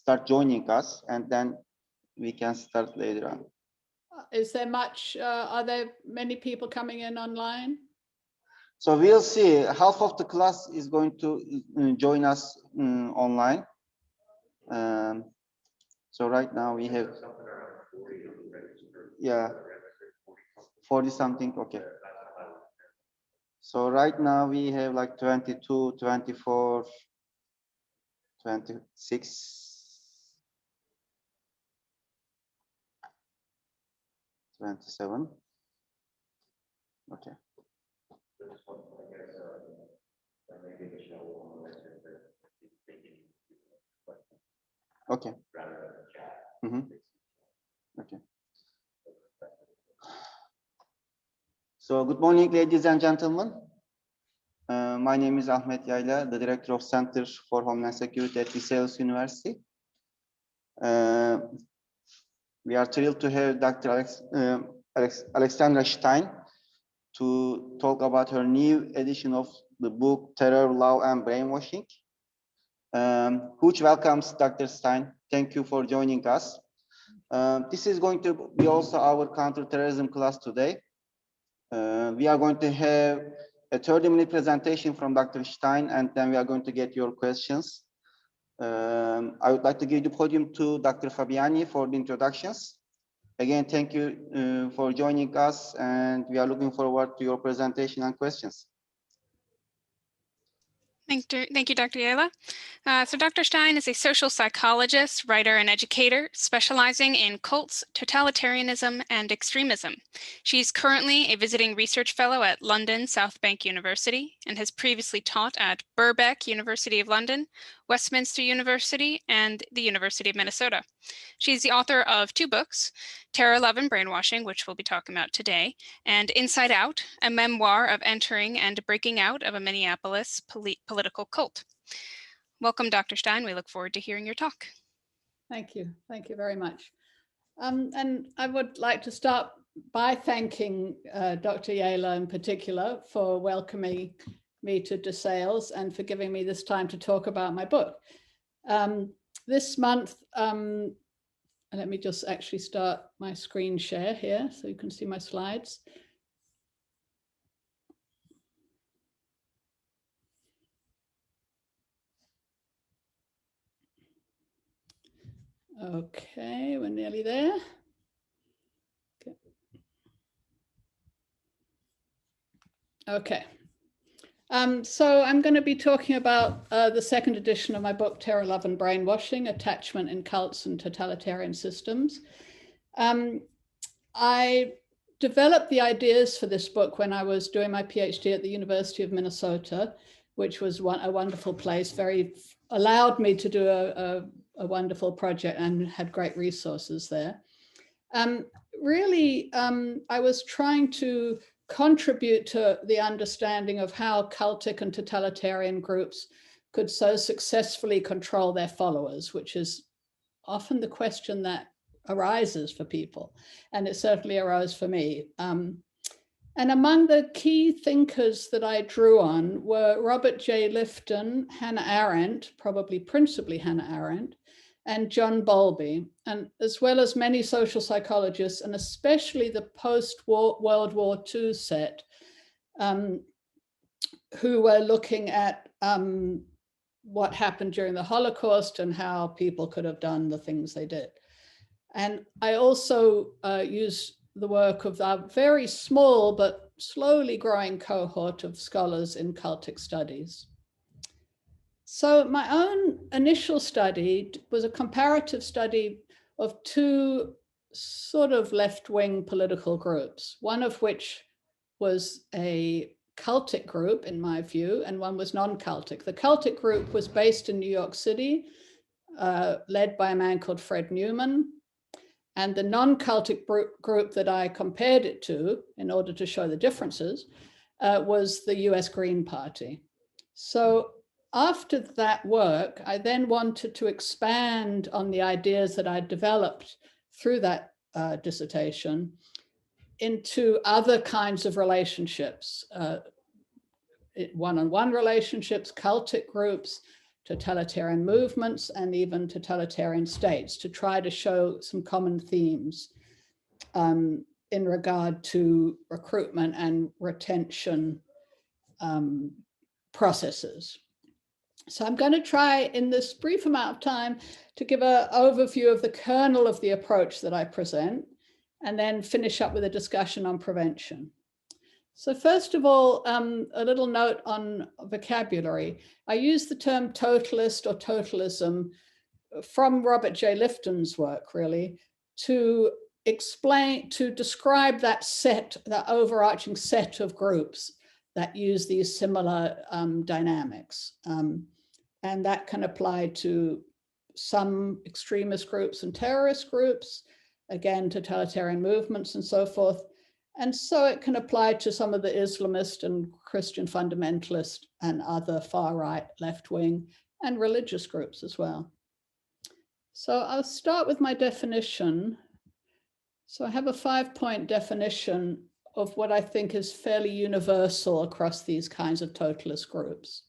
start joining us, and then we can start later on. Is there much, are there many people coming in online? So we'll see. Half of the class is going to join us online. So right now we have, yeah, 40 something, okay. So right now we have like 22, 24, 26, 27, okay. Okay. Okay. So good morning, ladies and gentlemen. My name is Ahmet Yayla, the director of Center for Homeland Security at DeSales University. We are thrilled to have Dr. Alexandra Stein to talk about her new edition of the book, Terror, Love, and Brainwashing. Huge welcomes, Dr. Stein. Thank you for joining us. This is going to be also our counterterrorism class today. We are going to have a 30-minute presentation from Dr. Stein, and then we are going to get your questions. I would like to give the podium to Dr. Fabiani for the introductions. Again, thank you for joining us, and we are looking forward to your presentation and questions. Thank you, Dr. Yayla. So Dr. Stein is a social psychologist, writer, and educator specializing in cults, totalitarianism, and extremism. She's currently a visiting research fellow at London South Bank University and has previously taught at Birkbeck University of London, Westminster University, and the University of Minnesota. She's the author of 2 books, Terror, Love, and Brainwashing, which we'll be talking about today, and Inside Out, a memoir of entering and breaking out of a Minneapolis political cult. Welcome, Dr. Stein. We look forward to hearing your talk. Thank you. Thank you very much. And I would like to start by thanking Dr. Yayla in particular for welcoming me to DeSales and for giving me this time to talk about my book. This month, let me just actually start my screen share here so you can see my slides. Okay, we're nearly there. Okay. So I'm going to be talking about the second edition of my book, Terror, Love, and Brainwashing, Attachment in Cults and Totalitarian Systems. I developed the ideas for this book when I was doing my Ph.D. at the University of Minnesota, which was a wonderful place, allowed me to do a wonderful project and had great resources there. Really, I was trying to contribute to the understanding of how cultic and totalitarian groups could so successfully control their followers, which is often the question that arises for people. And it certainly arose for me. And among the key thinkers that I drew on were Robert J. Lifton, Hannah Arendt, probably principally Hannah Arendt, and John Bowlby, and as well as many social psychologists, and especially the post-World War II set, who were looking at what happened during the Holocaust and how people could have done the things they did. And I also use the work of a very small but slowly growing cohort of scholars in cultic studies. So my own initial study was a comparative study of 2 sort of left-wing political groups, one of which was a cultic group, in my view, and one was non-cultic. The cultic group was based in New York City, led by a man called Fred Newman. And the non-cultic group that I compared it to, in order to show the differences, was the US Green Party. So after that work, I then wanted to expand on the ideas that I developed through that dissertation into other kinds of relationships, one-on-one relationships, cultic groups, totalitarian movements and even totalitarian states, to try to show some common themes in regard to recruitment and retention processes. So I'm going to try in this brief amount of time to give an overview of the kernel of the approach that I present, and then finish up with a discussion on prevention. So first of all, a little note on vocabulary. I use the term totalist or totalism from Robert J. Lifton's work, really, to describe that overarching set of groups that use these similar dynamics. And that can apply to some extremist groups and terrorist groups, again, totalitarian movements and so forth. And so it can apply to some of the Islamist and Christian fundamentalist and other far right, left wing, and religious groups as well. So I'll start with my definition. So I have a 5-point definition of what I think is fairly universal across these kinds of totalist groups.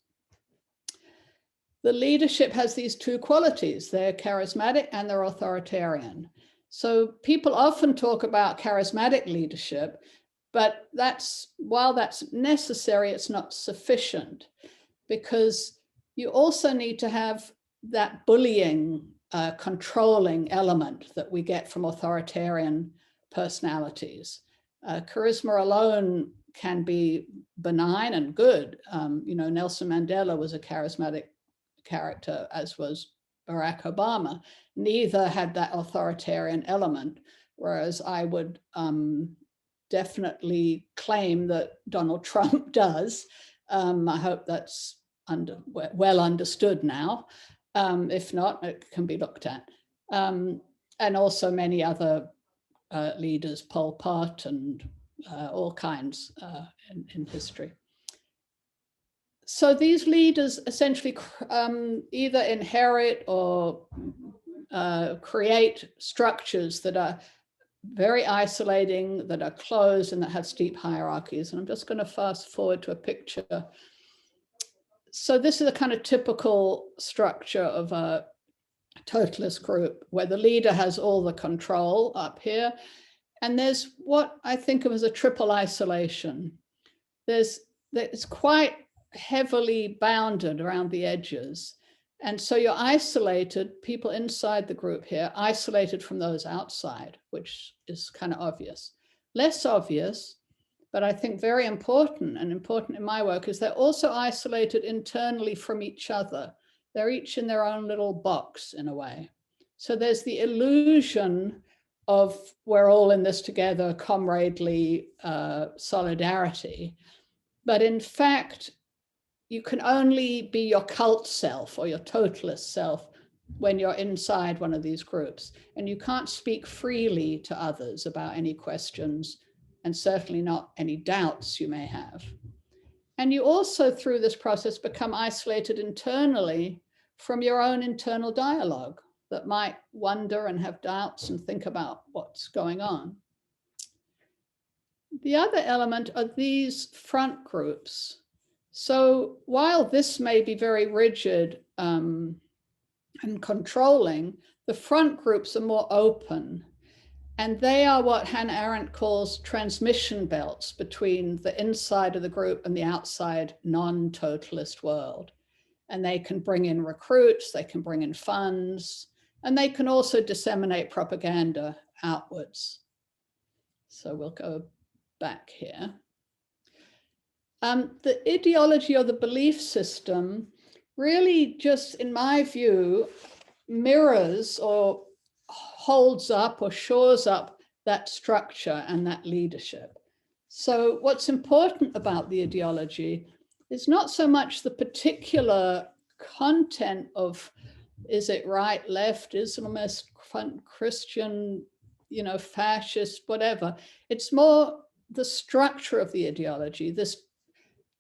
The leadership has these two qualities. They're charismatic and they're authoritarian. So people often talk about charismatic leadership, but while that's necessary, it's not sufficient, because you also need to have that bullying, controlling element that we get from authoritarian personalities. Charisma alone can be benign and good. Nelson Mandela was a charismatic character, as was Barack Obama. Neither had that authoritarian element, whereas I would definitely claim that Donald Trump does. I hope that's well understood now. If not, it can be looked at. And also many other leaders, Pol Pot and all kinds in history. So these leaders essentially either inherit or create structures that are very isolating, that are closed, and that have steep hierarchies. And I'm just going to fast forward to a picture. So this is a kind of typical structure of a totalist group, where the leader has all the control up here. And there's what I think of as a triple isolation. It's quite heavily bounded around the edges. And so you're isolated, people inside the group here, isolated from those outside, which is kind of obvious. Less obvious, but I think very important, and important in my work, is they're also isolated internally from each other. They're each in their own little box in a way. So there's the illusion of we're all in this together, comradely solidarity. But in fact, you can only be your cult self or your totalist self when you're inside one of these groups. And you can't speak freely to others about any questions, and certainly not any doubts you may have. And you also, through this process, become isolated internally from your own internal dialogue that might wonder and have doubts and think about what's going on. The other element are these front groups. So while this may be very rigid and controlling, the front groups are more open. And they are what Hannah Arendt calls transmission belts between the inside of the group and the outside non-totalist world. And they can bring in recruits, they can bring in funds, and they can also disseminate propaganda outwards. So we'll go back here. The ideology or the belief system really just, in my view, mirrors or holds up or shores up that structure and that leadership. So what's important about the ideology is not so much the particular content of, is it right, left, Islamist, Christian, fascist, whatever. It's more the structure of the ideology, this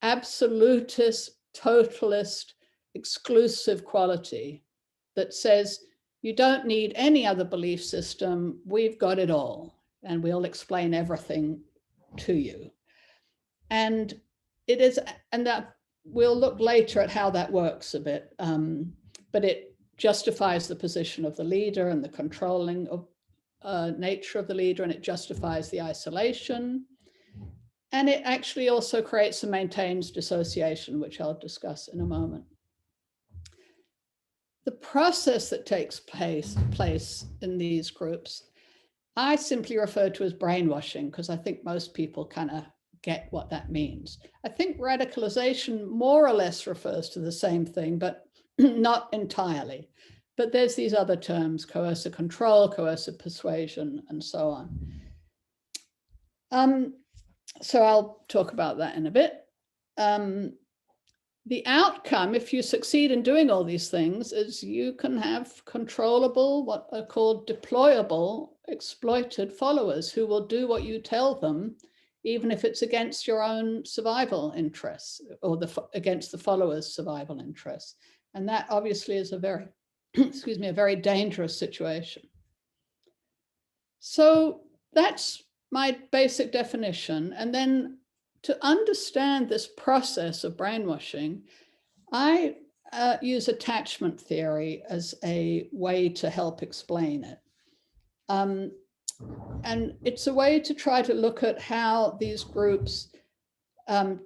absolutist, totalist, exclusive quality that says, you don't need any other belief system, we've got it all, and we'll explain everything to you. And it is, and that we'll look later at how that works a bit, but it justifies the position of the leader and the controlling of nature of the leader, and it justifies the isolation. And it actually also creates and maintains dissociation, which I'll discuss in a moment. The process that takes place in these groups, I simply refer to as brainwashing, because I think most people kind of get what that means. I think radicalization more or less refers to the same thing, but not entirely. But there's these other terms: coercive control, coercive persuasion, and so on. So I'll talk about that in a bit. The outcome, if you succeed in doing all these things, is you can have controllable, what are called deployable, exploited followers who will do what you tell them, even if it's against your own survival interests or against the followers' survival interests. And that obviously is a very, excuse me, a very dangerous situation. So that's my basic definition. And then to understand this process of brainwashing, I use attachment theory as a way to help explain it. And it's a way to try to look at how these groups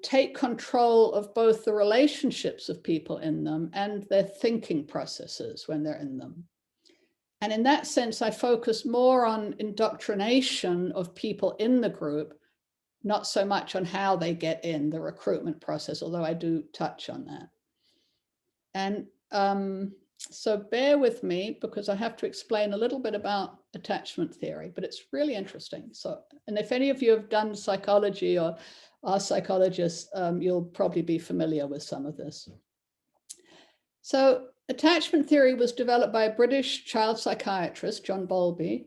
take control of both the relationships of people in them and their thinking processes when they're in them. And in that sense, I focus more on indoctrination of people in the group, not so much on how they get in the recruitment process, although I do touch on that. And so bear with me, because I have to explain a little bit about attachment theory, but it's really interesting. So, and if any of you have done psychology or are psychologists, you'll probably be familiar with some of this. So attachment theory was developed by a British child psychiatrist, John Bowlby,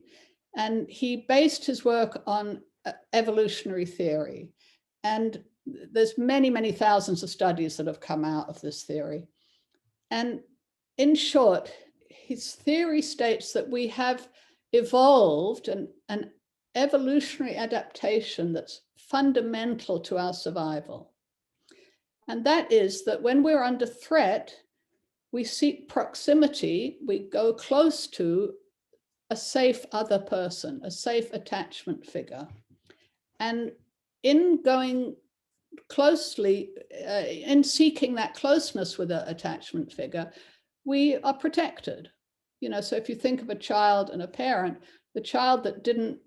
and he based his work on evolutionary theory. And there's many, many thousands of studies that have come out of this theory. And in short, his theory states that we have evolved an evolutionary adaptation that's fundamental to our survival. And that is that when we're under threat, we seek proximity, we go close to a safe other person, a safe attachment figure. And in going closely, in seeking that closeness with an attachment figure, we are protected. You know, so if you think of a child and a parent, the child that didn't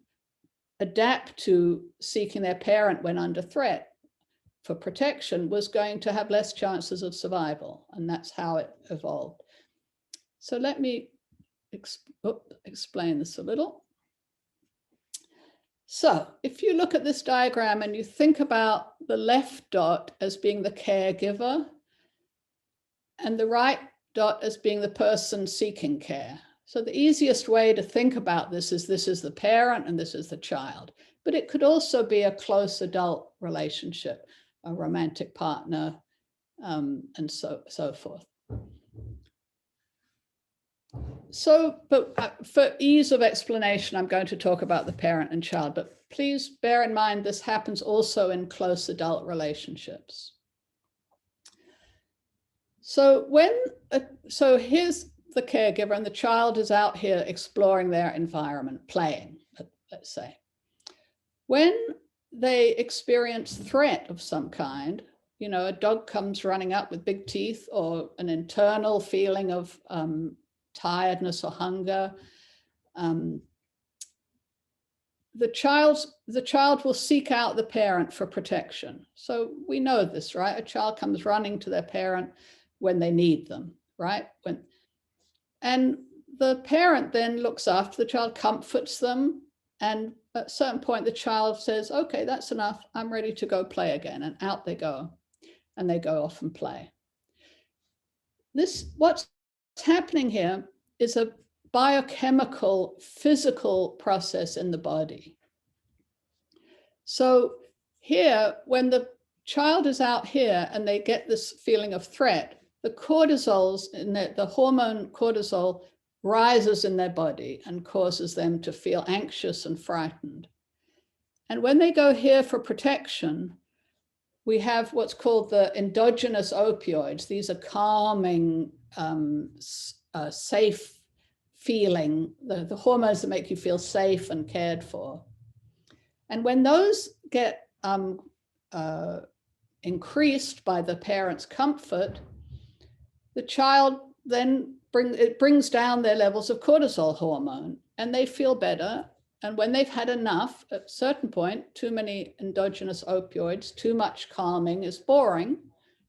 adapt to seeking their parent when under threat for protection was going to have less chances of survival. And that's how it evolved. So let me explain this a little. So if you look at this diagram and you think about the left dot as being the caregiver and the right dot as being the person seeking care. So the easiest way to think about this is the parent and this is the child, but it could also be a close adult relationship, a romantic partner, and so forth. So, but for ease of explanation, I'm going to talk about the parent and child, but please bear in mind this happens also in close adult relationships. So so here's the caregiver and the child is out here exploring their environment, playing, let's say. When they experience threat of some kind, you know, a dog comes running up with big teeth or an internal feeling of tiredness or hunger, the child will seek out the parent for protection. So we know this, right? A child comes running to their parent when they need them, right? And the parent then looks after the child, comforts them, and at a certain point the child says, okay, that's enough, I'm ready to go play again, and out they go, and they go off and play. What's happening here is a biochemical, physical process in the body. So here, when the child is out here and they get this feeling of threat, the cortisols in the hormone cortisol rises in their body and causes them to feel anxious and frightened. And when they go here for protection, we have what's called the endogenous opioids. These are calming, safe feeling, the hormones that make you feel safe and cared for. And when those get increased by the parent's comfort, the child then brings down their levels of cortisol hormone, and they feel better. And when they've had enough, at a certain point, too many endogenous opioids, too much calming is boring.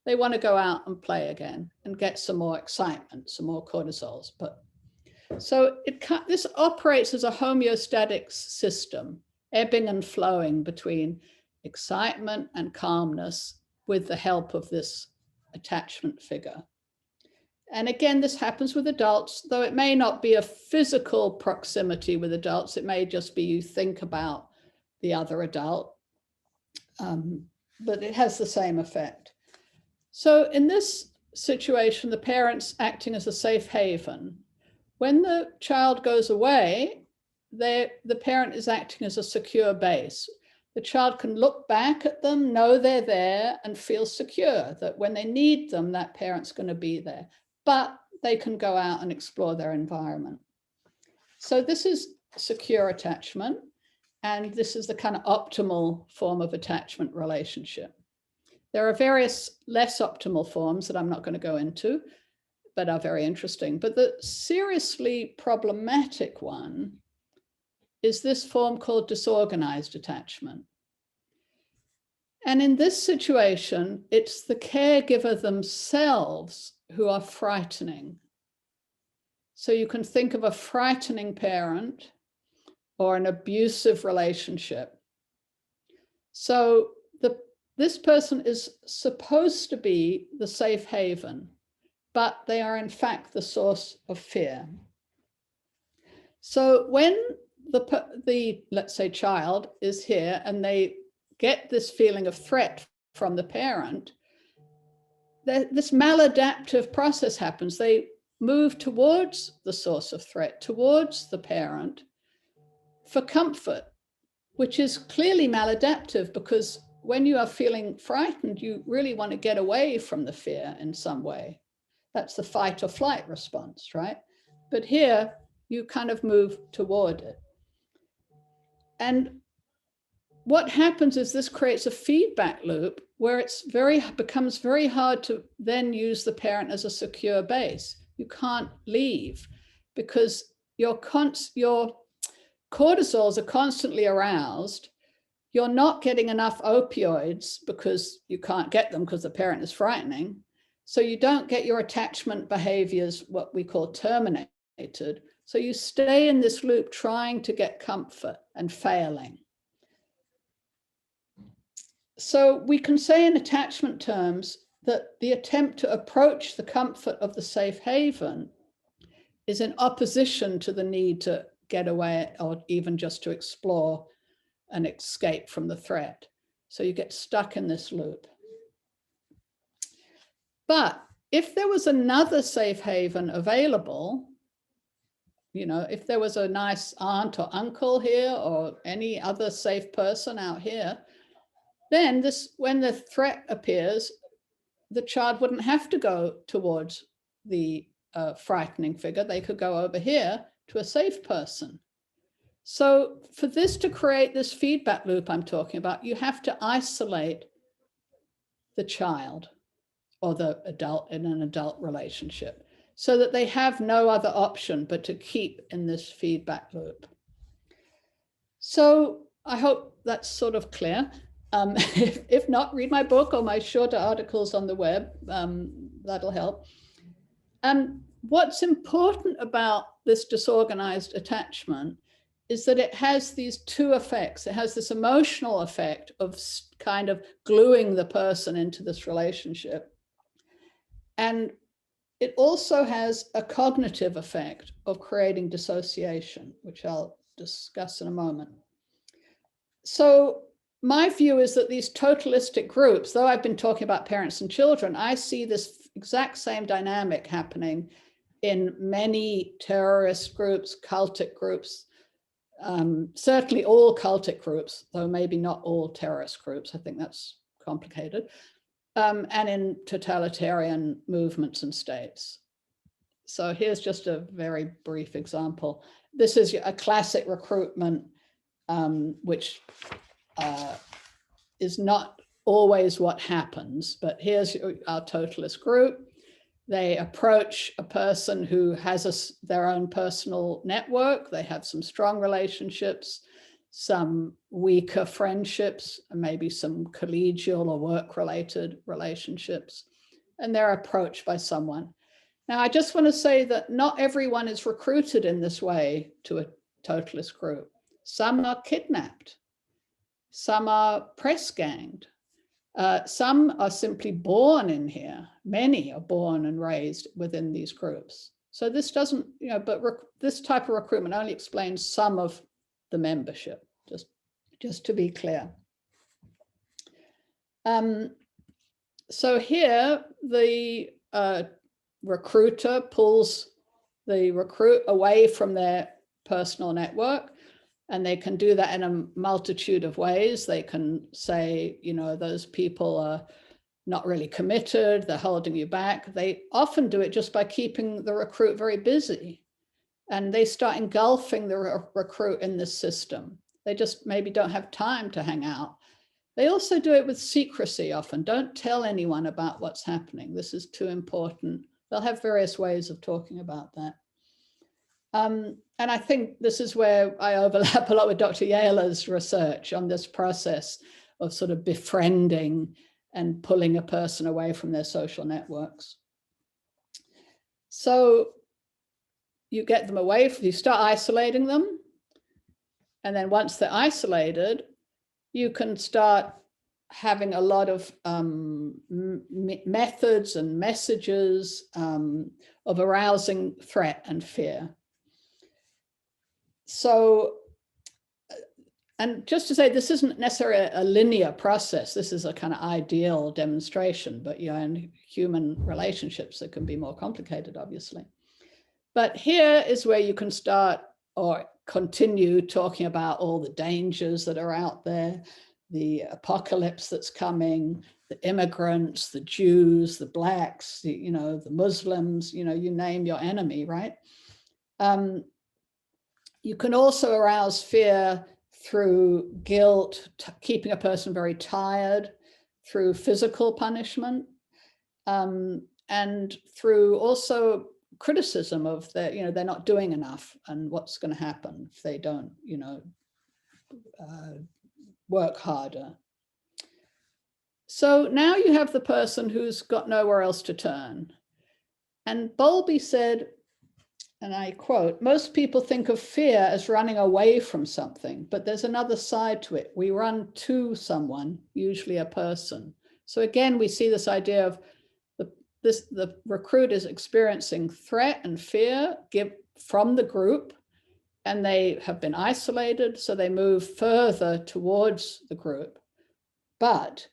They want to go out and play again and get some more excitement, some more cortisols. But so this operates as a homeostatic system, ebbing and flowing between excitement and calmness with the help of this attachment figure. And again, this happens with adults, though it may not be a physical proximity with adults. It may just be you think about the other adult, but it has the same effect. So in this situation, the parent's acting as a safe haven. When the child goes away, the parent is acting as a secure base. The child can look back at them, know they're there, and feel secure that when they need them, that parent's going to be there. But they can go out and explore their environment. So this is secure attachment, and this is the kind of optimal form of attachment relationship. There are various less optimal forms that I'm not going to go into, but are very interesting. But the seriously problematic one is this form called disorganized attachment. And in this situation, it's the caregiver themselves who are frightening. So you can think of a frightening parent or an abusive relationship. So this person is supposed to be the safe haven, but they are in fact the source of fear. So when the let's say child is here and they get this feeling of threat from the parent, this maladaptive process happens. They move towards the source of threat, towards the parent for comfort, which is clearly maladaptive, because when you are feeling frightened, you really want to get away from the fear in some way. That's the fight or flight response, right? But here you kind of move toward it. And what happens is this creates a feedback loop where it becomes very hard to then use the parent as a secure base. You can't leave because your cortisols are constantly aroused. You're not getting enough opioids because you can't get them because the parent is frightening. So you don't get your attachment behaviors, what we call terminated. So you stay in this loop trying to get comfort and failing. So we can say in attachment terms that the attempt to approach the comfort of the safe haven is in opposition to the need to get away or even just to explore and escape from the threat. So you get stuck in this loop. But if there was another safe haven available, you know, if there was a nice aunt or uncle here or any other safe person out here, then when the threat appears, the child wouldn't have to go towards the frightening figure. They could go over here to a safe person. So for this to create this feedback loop I'm talking about, you have to isolate the child or the adult in an adult relationship so that they have no other option but to keep in this feedback loop. So I hope that's sort of clear. If not, read my book or my shorter articles on the web. That'll help. What's important about this disorganized attachment is that it has these two effects. It has this emotional effect of kind of gluing the person into this relationship. And it also has a cognitive effect of creating dissociation, which I'll discuss in a moment. So my view is that these totalistic groups, though I've been talking about parents and children, I see this exact same dynamic happening in many terrorist groups, cultic groups, certainly all cultic groups, though maybe not all terrorist groups. I think that's complicated, and in totalitarian movements and states. So here's just a very brief example. This is a classic recruitment, which is not always what happens, but here's our totalist group. They approach a person who has their own personal network. They have some strong relationships, some weaker friendships, and maybe some collegial or work-related relationships. And they're approached by someone. Now, I just want to say that not everyone is recruited in this way to a totalist group. Some are kidnapped. Some are press ganged. Some are simply born in here. Many are born and raised within these groups. So this doesn't, but this type of recruitment only explains some of the membership, just to be clear. So here, the recruiter pulls the recruit away from their personal network, and they can do that in a multitude of ways. They can say, those people are not really committed, they're holding you back. They often do it just by keeping the recruit very busy, and they start engulfing the recruit in this system. They just maybe don't have time to hang out. They also do it with secrecy often. Don't tell anyone about what's happening. This is too important. They'll have various ways of talking about that. And I think this is where I overlap a lot with Dr. Yela's research on this process of sort of befriending and pulling a person away from their social networks. So you get them away, you start isolating them. And then once they're isolated, you can start having a lot of methods and messages of arousing threat and fear. So, and just to say, this isn't necessarily a linear process. This is a kind of ideal demonstration, but in human relationships, it can be more complicated, obviously. But here is where you can start or continue talking about all the dangers that are out there, the apocalypse that's coming, the immigrants, the Jews, the blacks, the Muslims, you name your enemy, right? You can also arouse fear through guilt, keeping a person very tired, through physical punishment, and through also criticism of they're not doing enough and what's going to happen if they don't, work harder. So now you have the person who's got nowhere else to turn. And Bowlby said, and I quote, "Most people think of fear as running away from something, but there's another side to it. We run to someone, usually a person." So again, we see this idea of the recruit is experiencing threat and fear from the group, and they have been isolated, so they move further towards the group. But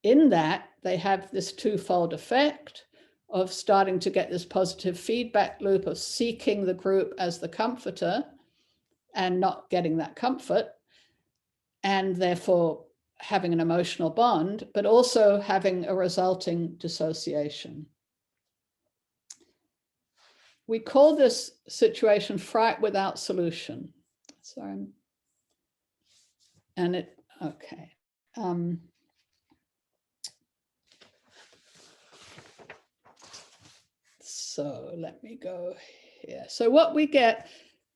in that, they have this twofold effect of starting to get this positive feedback loop of seeking the group as the comforter and not getting that comfort, and therefore having an emotional bond, but also having a resulting dissociation. We call this situation fright without solution. Sorry. And okay. So let me go here. So what we get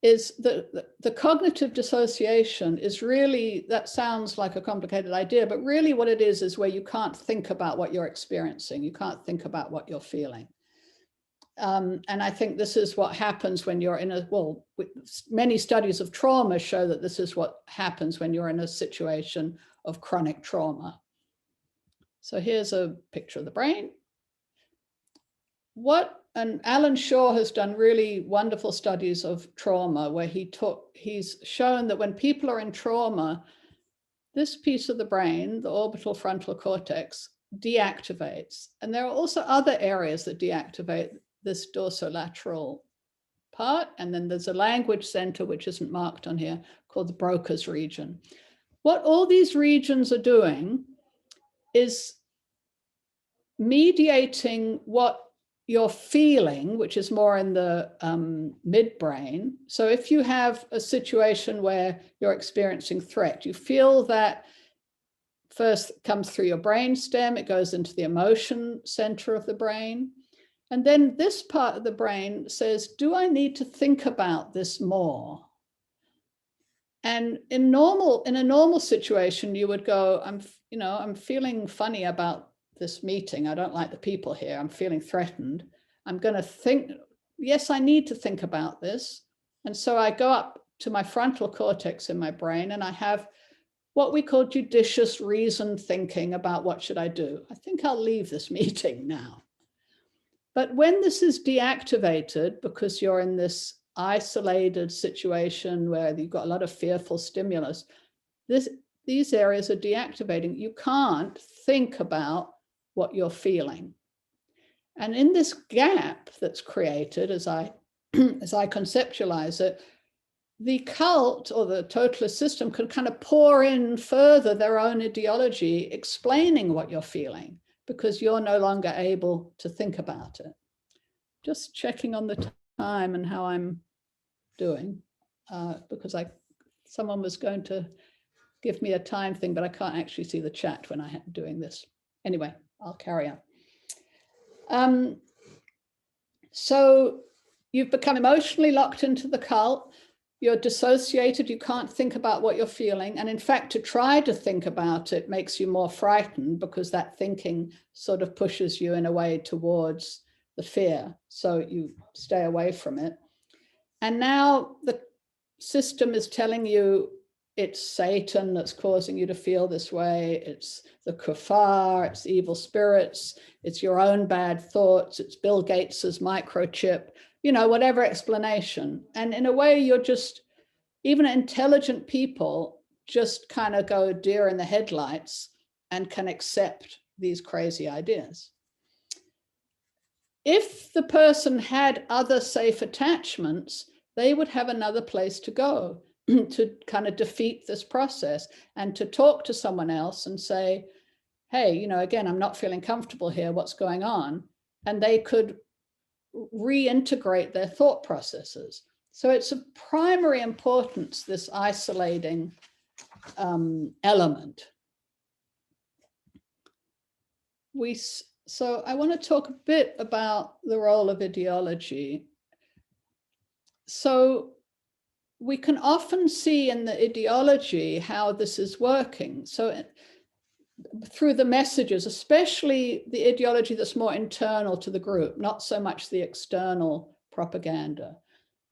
is the cognitive dissociation is really, that sounds like a complicated idea, but really what it is where you can't think about what you're experiencing. You can't think about what you're feeling. And I think this is what happens when you're many studies of trauma show that this is what happens when you're in a situation of chronic trauma. So here's a picture of the brain. And Alan Shaw has done really wonderful studies of trauma where he's shown that when people are in trauma, this piece of the brain, the orbital frontal cortex, deactivates. And there are also other areas that deactivate, this dorsolateral part. And then there's a language center, which isn't marked on here, called the Broca's region. What all these regions are doing is mediating what you're feeling, which is more in the midbrain. So if you have a situation where you're experiencing threat, you feel that first comes through your brainstem, it goes into the emotion center of the brain. And then this part of the brain says, do I need to think about this more? And in a normal situation, you would go, I'm feeling funny about this meeting. I don't like the people here. I'm feeling threatened. I'm going to think, yes, I need to think about this. And so I go up to my frontal cortex in my brain, and I have what we call judicious reasoned thinking about what should I do. I think I'll leave this meeting now. But when this is deactivated, because you're in this isolated situation where you've got a lot of fearful stimulus, these areas are deactivating. You can't think about what you're feeling. And in this gap that's created, as I conceptualize it, the cult or the totalist system can kind of pour in further their own ideology, explaining what you're feeling, because you're no longer able to think about it. Just checking on the time and how I'm doing, because someone was going to give me a time thing, but I can't actually see the chat when I'm doing this. Anyway, I'll carry on. So you've become emotionally locked into the cult. You're dissociated. You can't think about what you're feeling. And in fact, to try to think about it makes you more frightened, because that thinking sort of pushes you in a way towards the fear. So you stay away from it. And now the system is telling you it's Satan that's causing you to feel this way. It's the kuffar, it's evil spirits, it's your own bad thoughts, it's Bill Gates's microchip, whatever explanation. And in a way, you're just, even intelligent people just kind of go deer in the headlights and can accept these crazy ideas. If the person had other safe attachments, they would have another place to go to kind of defeat this process, and to talk to someone else and say, hey, again, I'm not feeling comfortable here. What's going on? And they could reintegrate their thought processes. So it's of primary importance, this isolating element. So I want to talk a bit about the role of ideology. So we can often see in the ideology how this is working. So through the messages, especially the ideology that's more internal to the group, not so much the external propaganda.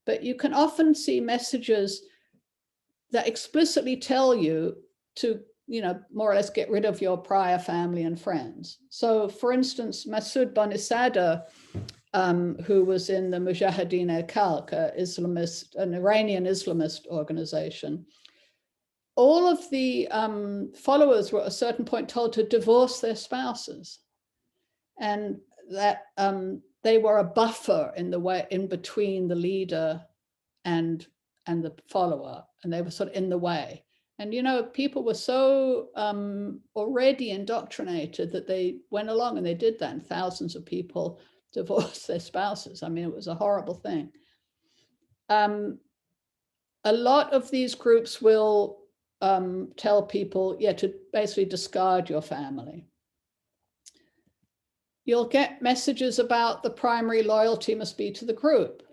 But you can often see messages that explicitly tell you to, more or less get rid of your prior family and friends. So for instance, Masoud Bonisadr, who was in the Mujahideen-e-Khalq, an Iranian Islamist organization, all of the followers were at a certain point told to divorce their spouses, and that they were a buffer in between the leader and the follower, and they were sort of in the way. And people were so already indoctrinated that they went along and they did that, and thousands of people divorced their spouses. I mean, it was a horrible thing. A lot of these groups will tell people, to basically discard your family. You'll get messages about the primary loyalty must be to the group,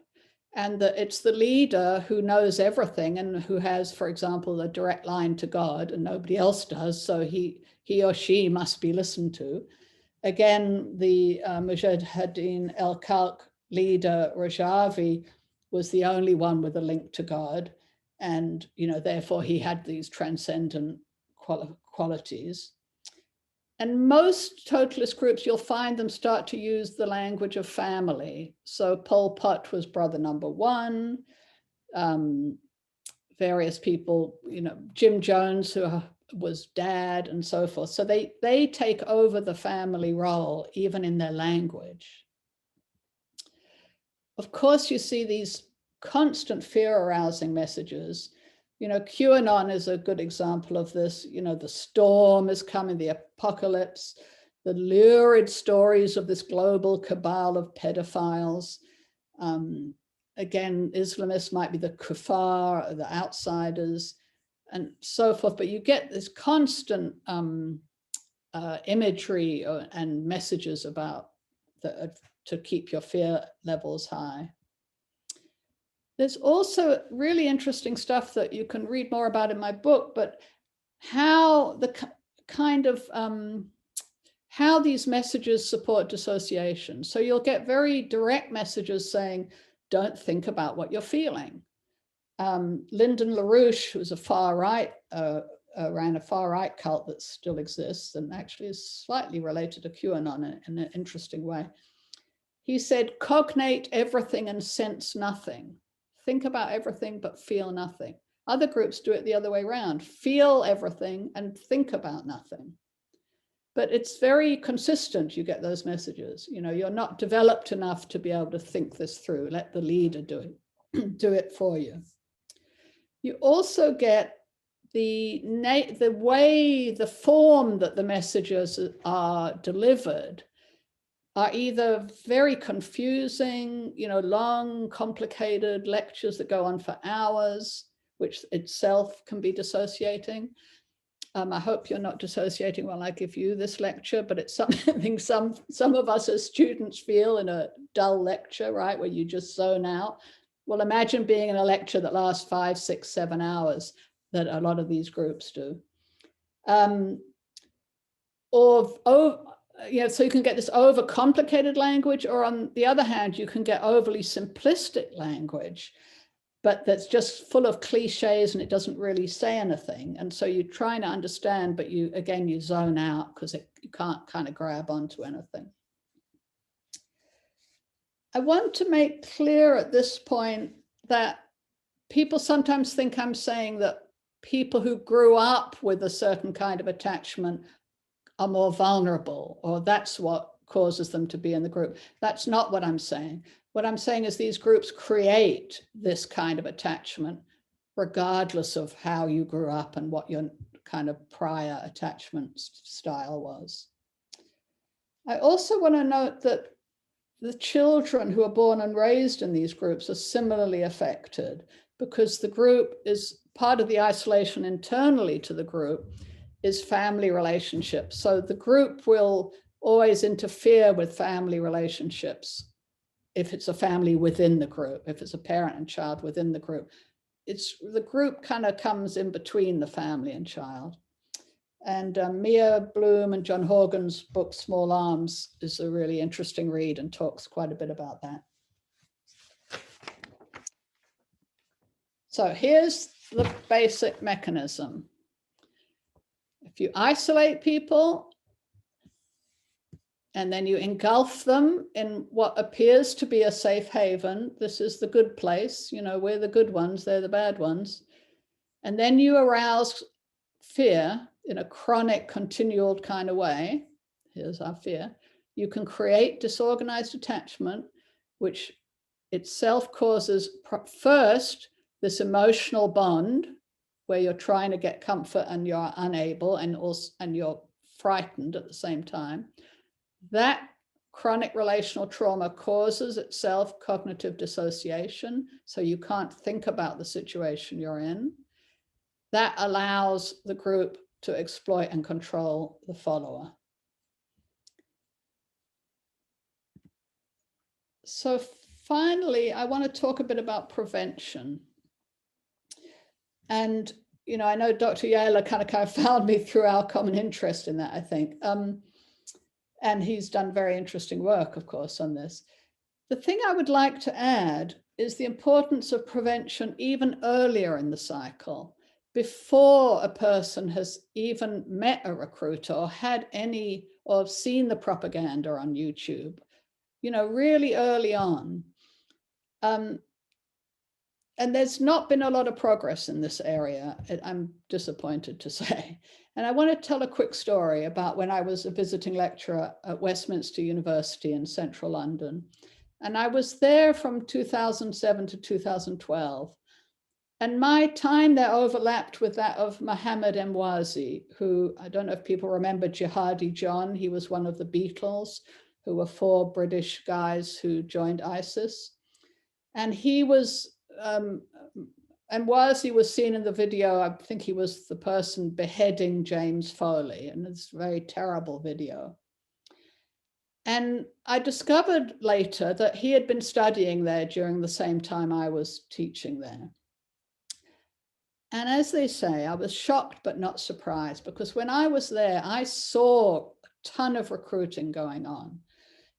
and that it's the leader who knows everything and who has, for example, a direct line to God, and nobody else does, so he or she must be listened to. Again, the Mujahideen-e-Khalq leader, Rajavi, was the only one with a link to God. And, therefore he had these transcendent qualities. And most totalist groups, you'll find them start to use the language of family. So Pol Pot was brother number one. Various people, Jim Jones, who was dad, and so forth. So they take over the family role, even in their language. Of course, you see these constant fear arousing messages QAnon is a good example of this. The storm is coming, the apocalypse, the lurid stories of this global cabal of pedophiles. Again, Islamists might be the kuffar, the outsiders, and so forth. But you get this constant imagery and messages about to keep your fear levels high. There's also really interesting stuff that you can read more about in my book, but how the kind of how these messages support dissociation. So you'll get very direct messages saying, don't think about what you're feeling. Lyndon LaRouche, who's a far right, ran a far right cult that still exists and actually is slightly related to QAnon in an interesting way. He said, cognate everything and sense nothing. Think about everything, but feel nothing. Other groups do it the other way around. Feel everything and think about nothing. But it's very consistent, you get those messages. You're not developed enough to be able to think this through. Let the leader do it for you. You also get the form that the messages are delivered are either very confusing, long, complicated lectures that go on for hours, which itself can be dissociating. I hope you're not dissociating while I give you this lecture, but it's something some of us as students feel in a dull lecture, right, where you just zone out. Well, imagine being in a lecture that lasts 5, 6, 7 hours, that a lot of these groups do. So you can get this overcomplicated language, or on the other hand, you can get overly simplistic language, but that's just full of cliches and it doesn't really say anything. And so you're trying to understand, but you zone out because you can't kind of grab onto anything. I want to make clear at this point that people sometimes think I'm saying that people who grew up with a certain kind of attachment are more vulnerable, or that's what causes them to be in the group. That's not what I'm saying. What I'm saying is these groups create this kind of attachment, regardless of how you grew up and what your kind of prior attachment style was. I also want to note that the children who are born and raised in these groups are similarly affected, because the group is part of the isolation internally to the group is family relationships. So the group will always interfere with family relationships. If it's a family within the group, if it's a parent and child within the group, the group kind of comes in between the family and child. And Mia Bloom and John Horgan's book, Small Arms, is a really interesting read and talks quite a bit about that. So here's the basic mechanism. If you isolate people and then you engulf them in what appears to be a safe haven, this is the good place, we're the good ones, they're the bad ones. And then you arouse fear in a chronic, continual kind of way. Here's our fear. You can create disorganized attachment, which itself causes first this emotional bond where you're trying to get comfort and you're unable, and you're frightened at the same time. That chronic relational trauma causes itself cognitive dissociation, so you can't think about the situation you're in. That allows the group to exploit and control the follower. So finally, I want to talk a bit about prevention. And, I know Dr. Yaler kind of found me through our common interest in that, I think. And he's done very interesting work, of course, on this. The thing I would like to add is the importance of prevention even earlier in the cycle, before a person has even met a recruiter or had any, or seen the propaganda on YouTube, really early on. And there's not been a lot of progress in this area, I'm disappointed to say. And I want to tell a quick story about when I was a visiting lecturer at Westminster University in central London. And I was there from 2007 to 2012. And my time there overlapped with that of Mohammed Emwazi, who, I don't know if people remember Jihadi John. He was one of the Beatles, who were 4 British guys who joined ISIS. And he was, Emwazi was seen in the video, I think he was the person beheading James Foley, and it's a very terrible video. And I discovered later that he had been studying there during the same time I was teaching there. And as they say, I was shocked but not surprised, because when I was there, I saw a ton of recruiting going on.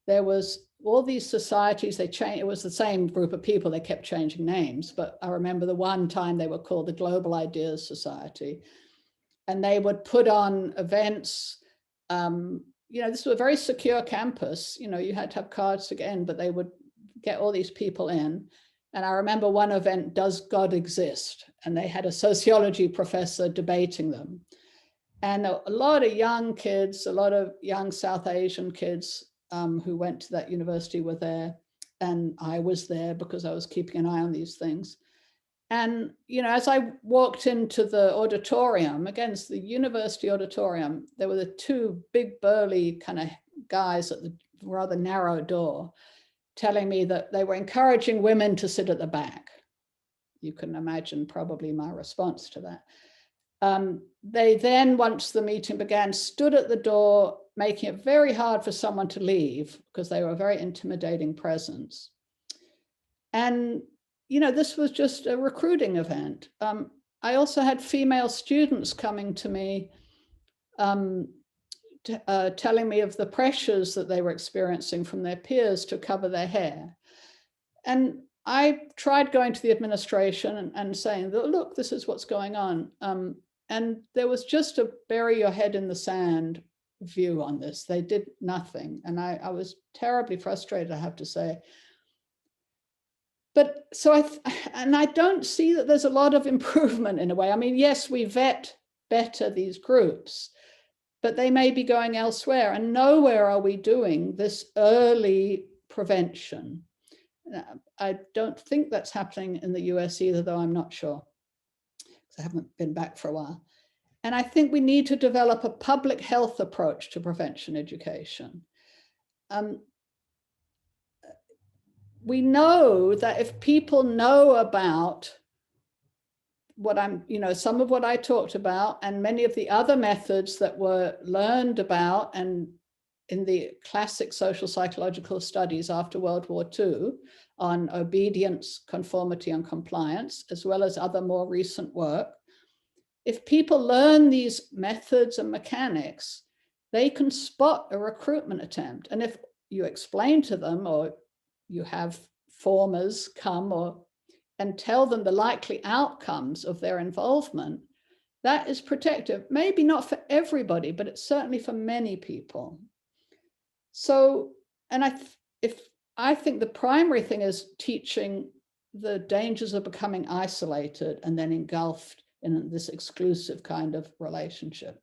There was all these societies, they changed, it was the same group of people, they kept changing names, but I remember the one time they were called the Global Ideas Society, and they would put on events. You know, this was a very secure campus, you know, you had to have cards to get in, but they would get all these people in. And I remember one event, Does God Exist? And they had a sociology professor debating them. And a lot of young kids, a lot of young South Asian kids who went to that university were there. And I was there because I was keeping an eye on these things. And, you know, as I walked into the auditorium, against the university auditorium, there were the 2 big burly kind of guys at the rather narrow door telling me that they were encouraging women to sit at the back. You can imagine probably my response to that. They then, once the meeting began, stood at the door, making it very hard for someone to leave because they were a very intimidating presence. And, you know, this was just a recruiting event. I also had female students coming to me, telling me of the pressures that they were experiencing from their peers to cover their hair. And I tried going to the administration and saying, look, this is what's going on. And there was just a bury your head in the sand view on this. They did nothing. And I was terribly frustrated, I have to say. But so I don't see that there's a lot of improvement in a way. I mean, yes, we vet better these groups, but they may be going elsewhere, and nowhere are we doing this early prevention. I don't think that's happening in the US either, though I'm not sure, because I haven't been back for a while. And I think we need to develop a public health approach to prevention education. We know that if people know about what I'm, you know, some of what I talked about and many of the other methods that were learned about and in the classic social psychological studies after World War II on obedience, conformity, and compliance, as well as other more recent work, if people learn these methods and mechanics, they can spot a recruitment attempt. And if you explain to them, or you have formers come and tell them the likely outcomes of their involvement, that is protective. Maybe not for everybody, but it's certainly for many people. So, and I think the primary thing is teaching the dangers of becoming isolated and then engulfed in this exclusive kind of relationship.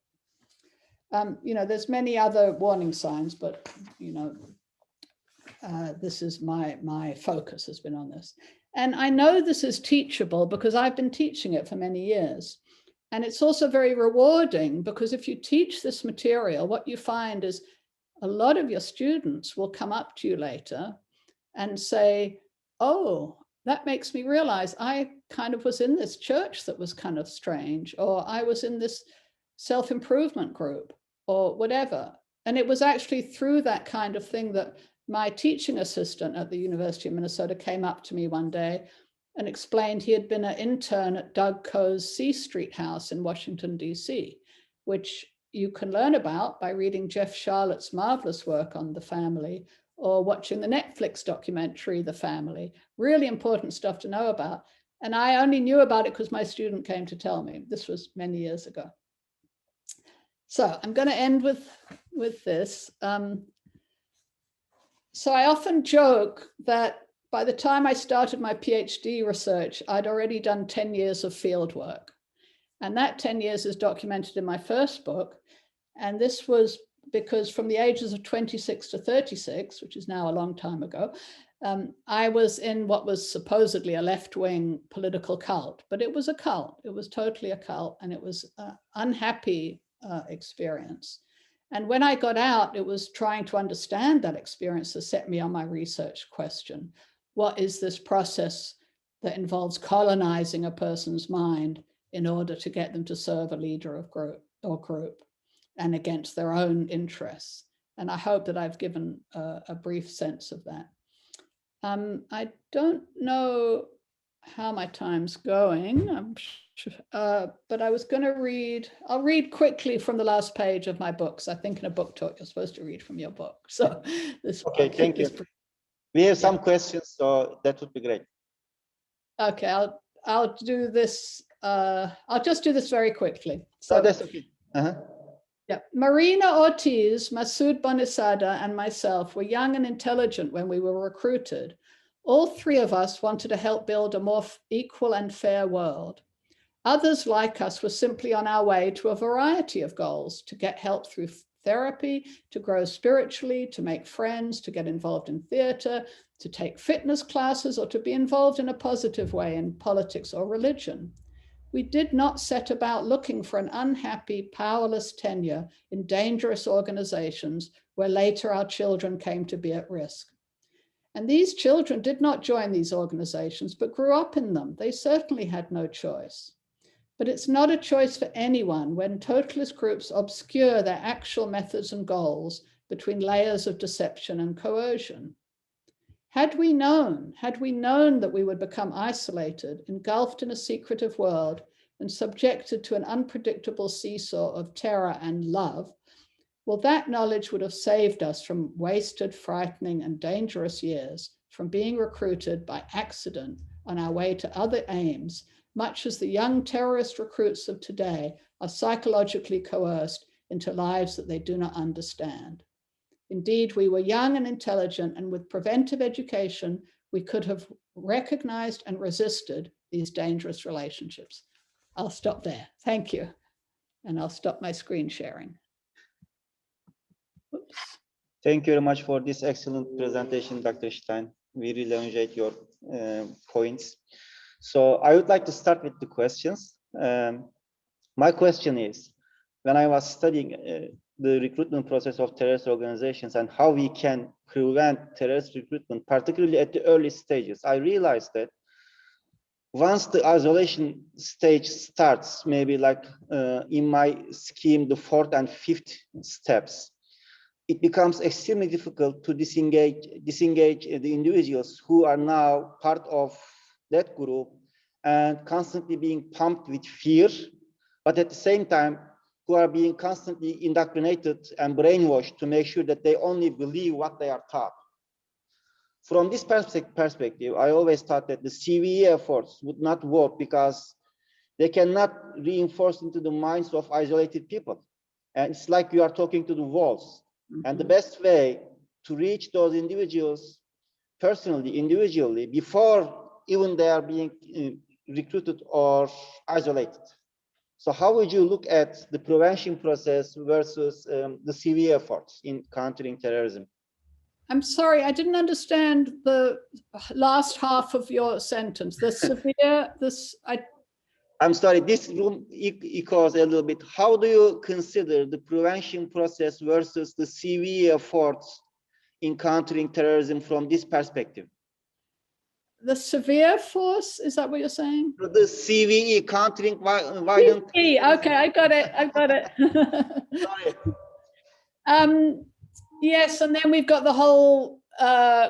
You know, there's many other warning signs, but, you know, this is my focus has been on this. And I know this is teachable because I've been teaching it for many years. And it's also very rewarding because if you teach this material, what you find is a lot of your students will come up to you later and say, oh, that makes me realize I kind of was in this church that was kind of strange, or I was in this self-improvement group or whatever. And it was actually through that kind of thing that my teaching assistant at the University of Minnesota came up to me one day and explained he had been an intern at Doug Coe's C Street house in Washington, D.C., which you can learn about by reading Jeff Charlotte's marvelous work on the family or watching the Netflix documentary, The Family. Really important stuff to know about. And I only knew about it because my student came to tell me. This was many years ago. So I'm going to end with this. So I often joke that by the time I started my PhD research, I'd already done 10 years of field work. And that 10 years is documented in my first book. And this was because from the ages of 26 to 36, which is now a long time ago, I was in what was supposedly a left-wing political cult, but it was a cult. It was totally a cult, and it was an unhappy experience. And when I got out, it was trying to understand that experience that set me on my research question. What is this process that involves colonizing a person's mind in order to get them to serve a leader of group and against their own interests? And I hope that I've given a brief sense of that. I don't know how my time's going, but I was going to read, I'll read quickly from the last page of my books. I think in a book talk, you're supposed to read from your book. So this. Okay, thank you. We have some questions, so that would be great. Okay, I'll do this. I'll just do this very quickly. So that's okay. Yeah, Marina Ortiz, Masoud Bonisada, and myself were young and intelligent when we were recruited. All three of us wanted to help build a more equal and fair world. Others like us were simply on our way to a variety of goals: to get help through therapy, to grow spiritually, to make friends, to get involved in theater, to take fitness classes, or to be involved in a positive way in politics or religion. We did not set about looking for an unhappy, powerless tenure in dangerous organizations where later our children came to be at risk. And these children did not join these organizations, but grew up in them. They certainly had no choice. But it's not a choice for anyone when totalist groups obscure their actual methods and goals between layers of deception and coercion. Had we known that we would become isolated, engulfed in a secretive world, and subjected to an unpredictable seesaw of terror and love, well, that knowledge would have saved us from wasted, frightening, and dangerous years, from being recruited by accident on our way to other aims, much as the young terrorist recruits of today are psychologically coerced into lives that they do not understand. Indeed, we were young and intelligent, and with preventive education, we could have recognized and resisted these dangerous relationships. I'll stop there. Thank you. And I'll stop my screen sharing. Oops. Thank you very much for this excellent presentation, Dr. Stein. We really enjoyed your points. So I would like to start with the questions. My question is, when I was studying the recruitment process of terrorist organizations and how we can prevent terrorist recruitment, particularly at the early stages, I realized that once the isolation stage starts, maybe like in my scheme, the 4th and 5th steps, it becomes extremely difficult to disengage the individuals who are now part of that group and constantly being pumped with fear, but at the same time, who are being constantly indoctrinated and brainwashed to make sure that they only believe what they are taught. From this perspective, I always thought that the CVE efforts would not work because they cannot reinforce into the minds of isolated people. And it's like you are talking to the walls. Mm-hmm. And the best way to reach those individuals personally, individually, before even they are being recruited or isolated. So how would you look at the prevention process versus the CV efforts in countering terrorism? I'm sorry, I didn't understand the last half of your sentence. The severe, I'm sorry, this room echoes a little bit. How do you consider the prevention process versus the CV efforts in countering terrorism from this perspective? The severe force, is that what you're saying? The CVE, countering violent. Okay, I got it. Sorry. Yes, and then we've got the whole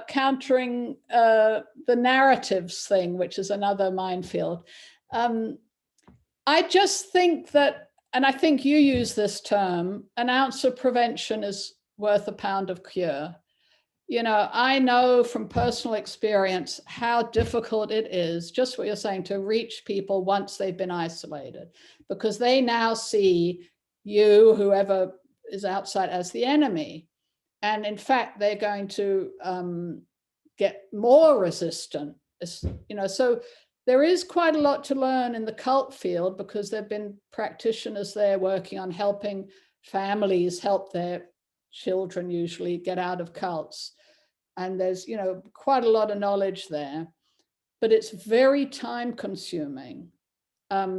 countering the narratives thing, which is another minefield. I just think that, and I think you use this term, an ounce of prevention is worth a pound of cure. You know, I know from personal experience how difficult it is, just what you're saying, to reach people once they've been isolated, because they now see you, whoever is outside, as the enemy. And in fact, they're going to get more resistant, you know, so there is quite a lot to learn in the cult field, because there've been practitioners there working on helping families help their children usually get out of cults. and there's, quite a lot of knowledge there, but it's very time consuming. I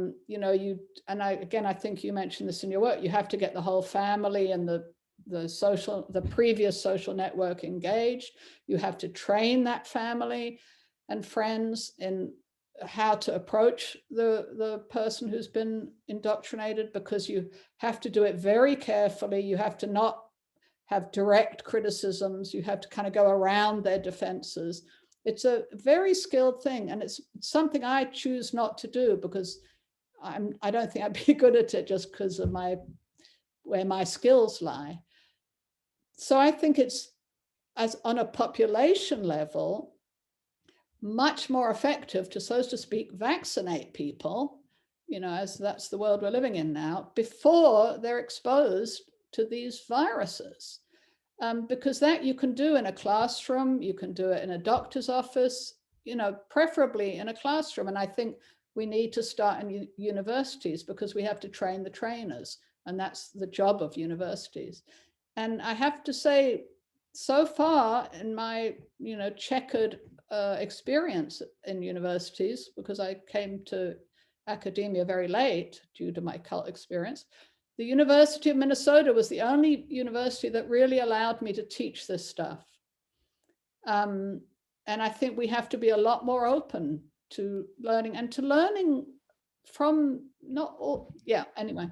think you mentioned this in your work, you have to get the whole family and the previous social network engaged. You have to train that family and friends in how to approach the person who's been indoctrinated, because you have to do it very carefully. You have to not have direct criticisms. You have to kind of go around their defenses. It's a very skilled thing, and it's something I choose not to do because I don't think I'd be good at it just because of where my skills lie. So I think it's, as on a population level, much more effective to, so to speak, vaccinate people, as that's the world we're living in now, before they're exposed to these viruses. Because that you can do in a classroom, you can do it in a doctor's office, preferably in a classroom. And I think we need to start in universities, because we have to train the trainers, and that's the job of universities. And I have to say, so far in my, checkered experience in universities, because I came to academia very late due to my cult experience, the University of Minnesota was the only university that really allowed me to teach this stuff. And I think we have to be a lot more open to learning, and to learning from not all, anyway.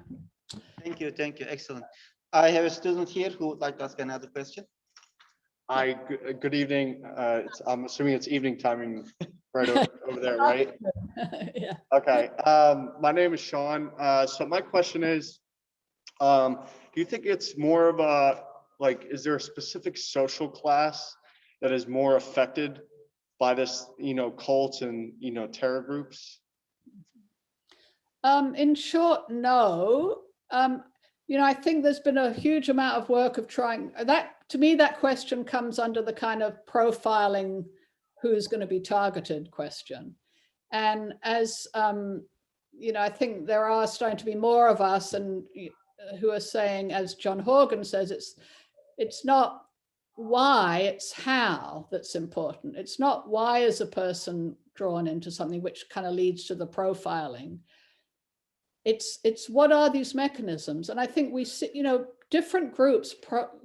Thank you, excellent. I have a student here who would like to ask another question. Hi, good evening. I'm assuming it's evening timing right over there, right? Yeah. Okay. My name is Sean. So my question is, do you think it's more of a, is there a specific social class that is more affected by this, cults and, terror groups? In short, no. I think there's been a huge amount of work of trying that. To me, that question comes under the kind of profiling who's going to be targeted question. And as, I think there are starting to be more of us and who are saying, as John Horgan says, it's not why, it's how that's important. It's not why is a person drawn into something, which kind of leads to the profiling. It's what are these mechanisms? And I think we see, different groups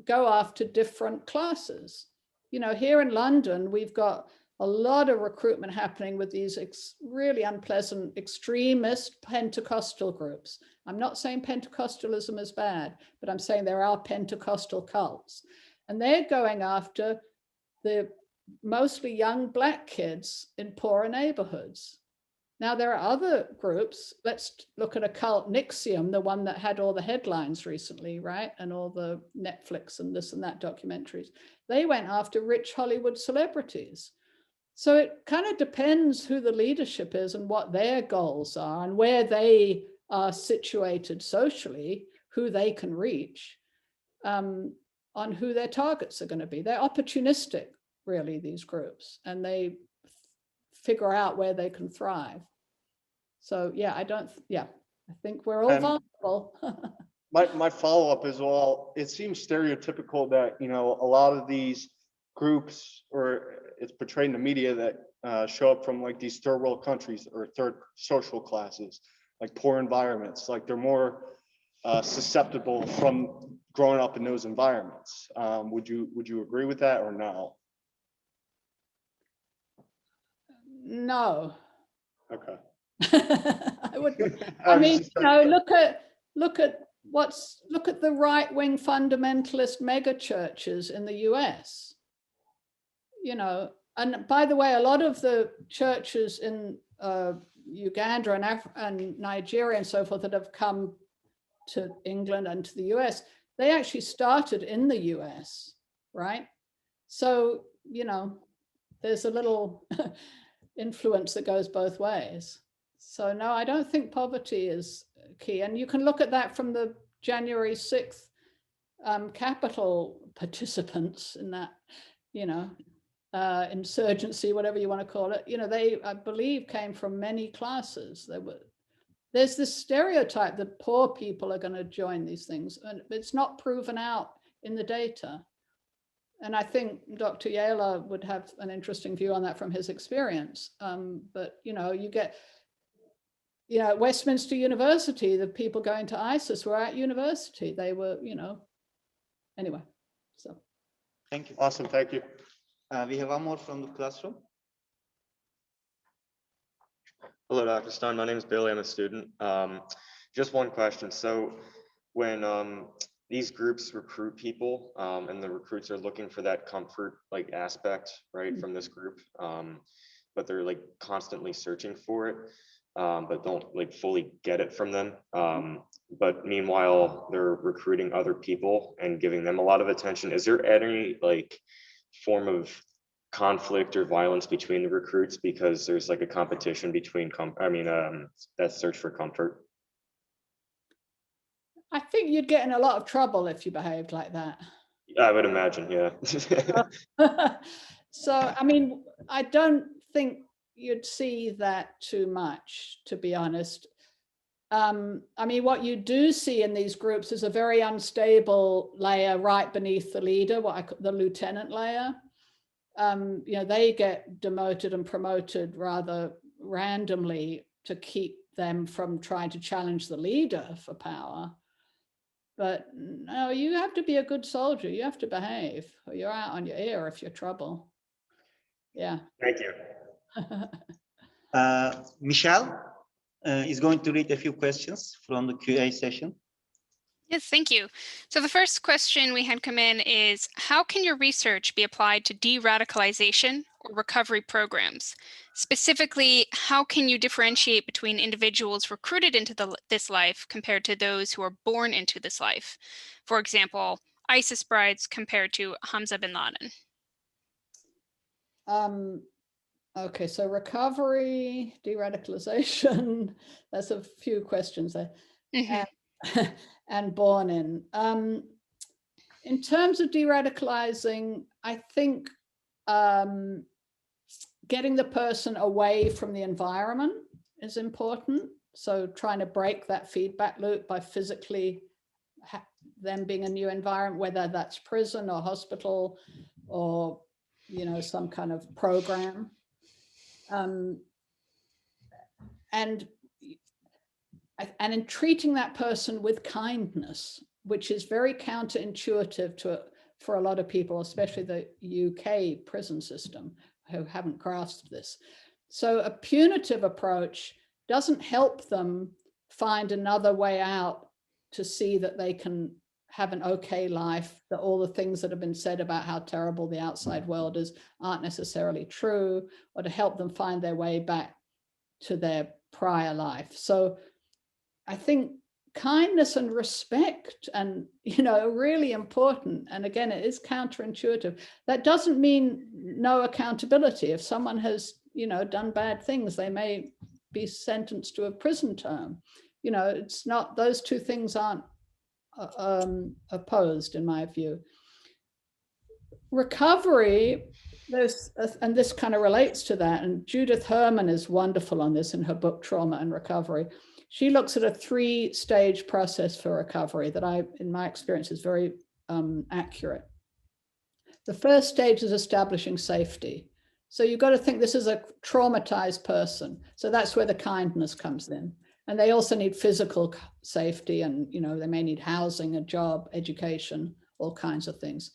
go after different classes. Here in London, we've got a lot of recruitment happening with these really unpleasant extremist Pentecostal groups. I'm not saying Pentecostalism is bad, but I'm saying there are Pentecostal cults. And they're going after the mostly young Black kids in poorer neighborhoods. Now, there are other groups. Let's look at a cult, Nixium, the one that had all the headlines recently, right? And all the Netflix and this and that documentaries. They went after rich Hollywood celebrities. So it kind of depends who the leadership is and what their goals are and where they are situated socially, who they can reach, on who their targets are going to be. They're opportunistic, really, these groups, and they figure out where they can thrive. So I think we're all vulnerable. my follow-up is, well, it seems stereotypical that, a lot of these groups, or it's portrayed in the media, that show up from these third world countries or third social classes, like poor environments, they're more susceptible from growing up in those environments. Would you agree with that or no? No. Okay. I would. I mean, look at the right-wing fundamentalist mega churches in the US. And by the way, a lot of the churches in Uganda and Nigeria and so forth that have come to England and to the US, they actually started in the US, right? So, there's a little influence that goes both ways. So no, I don't think poverty is key. And you can look at that from the January 6th Capitol participants in that, insurgency, whatever you want to call it. They, I believe, came from many classes. There's this stereotype that poor people are going to join these things, and it's not proven out in the data. And I think Dr. Yela would have an interesting view on that from his experience. But, you know, you get, you know, at Westminster University, the people going to ISIS were at university. They were, you know, anyway, so. Thank you. Awesome, thank you. We have one more from the classroom. Hello, Dr. Stein. My name is Billy. I'm a student. Just one question. So when these groups recruit people and the recruits are looking for that comfort like aspect, right, from this group, but they're like constantly searching for it, but don't like fully get it from them. But meanwhile, they're recruiting other people and giving them a lot of attention. Is there any like form of conflict or violence between the recruits because there's like a competition between that search for comfort? I think you'd get in a lot of trouble if you behaved like that. I would imagine, yeah. So, I mean, I don't think you'd see that too much, to be honest. I mean, what you do see in these groups is a very unstable layer right beneath the leader, the lieutenant layer. You know, they get demoted and promoted rather randomly to keep them from trying to challenge the leader for power. But no, you have to be a good soldier. You have to behave, or you're out on your ear if you're trouble. Yeah. Thank you. Michelle is going to read a few questions from the QA session. Yes, thank you. So the first question we had come in is, how can your research be applied to de-radicalization or recovery programs? Specifically, how can you differentiate between individuals recruited into this life compared to those who are born into this life? For example, ISIS brides compared to Hamza bin Laden. Okay, so recovery, de-radicalization, that's a few questions there. Mm-hmm. And born in. In terms of de-radicalizing, I think getting the person away from the environment is important. So trying to break that feedback loop by physically them being a new environment, whether that's prison or hospital or, you know, some kind of program. And in treating that person with kindness, which is very counterintuitive for a lot of people, especially the UK prison system, who haven't grasped this. So a punitive approach doesn't help them find another way out to see that they can have an okay life, that all the things that have been said about how terrible the outside world is aren't necessarily true, or to help them find their way back to their prior life. So I think kindness and respect and, you know, really important. And again, it is counterintuitive. That doesn't mean no accountability. If someone has, you know, done bad things, they may be sentenced to a prison term. You know, it's not, those two things aren't opposed in my view. Recovery, and this kind of relates to that, and Judith Herman is wonderful on this in her book, Trauma and Recovery. She looks at a 3-stage process for recovery that in my experience, is very accurate. The first stage is establishing safety. So you've got to think this is a traumatized person. So that's where the kindness comes in. And they also need physical safety, and, you know, they may need housing, a job, education, all kinds of things.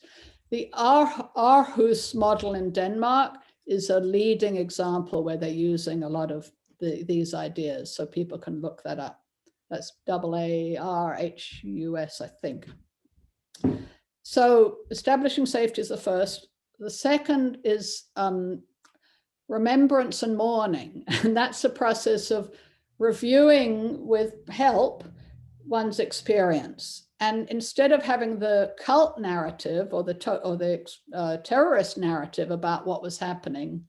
The Aarhus model in Denmark is a leading example where they're using a lot of these ideas, so people can look that up. That's AARHUS, I think. So establishing safety is the first. The second is remembrance and mourning, and that's a process of reviewing with help one's experience. And instead of having the cult narrative or the terrorist narrative about what was happening,